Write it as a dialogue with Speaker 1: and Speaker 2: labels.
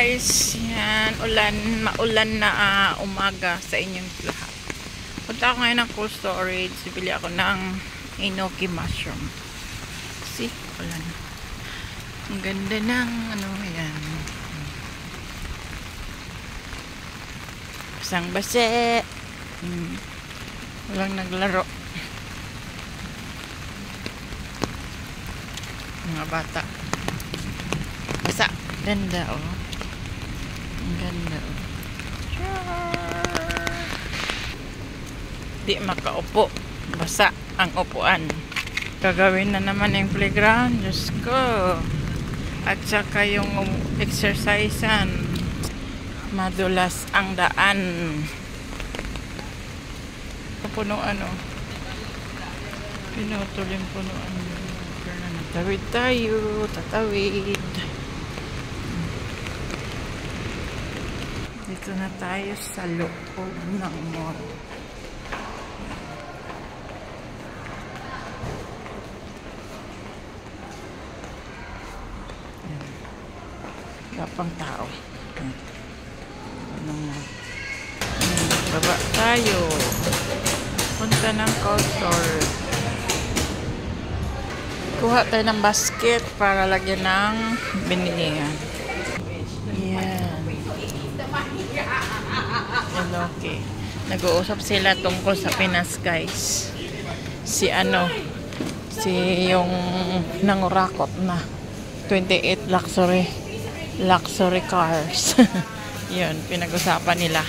Speaker 1: guys, yan, maulan na umaga sa inyong lahat. Punta ako ngayon ng cold storage, bibili ako ng enoki mushroom. See, ulan. Ang ganda ng ano yan. Basang base. Walang naglaro. Mga bata. Basa. Ganda oh. Ang ganda oh. Di makaupo. Basa ang upuan. Gagawin na naman yung playground. Diyos ko. At saka yung exercisean. Madulas ang daan. Punuan oh. Pinutol yung punuan. Tatawid tayo. Tatawid. Dito na tayo sa loob ng mall. Kapang tao. Baba tayo. Punta ng cold store. Kuha tayo ng basket para lagyan ng binilihan. Yan. Okay. Nag-uusap sila tungkol sa Pinas, guys. Si yung nangurakot na 28 luxury cars. Yun, pinag-usapan nila.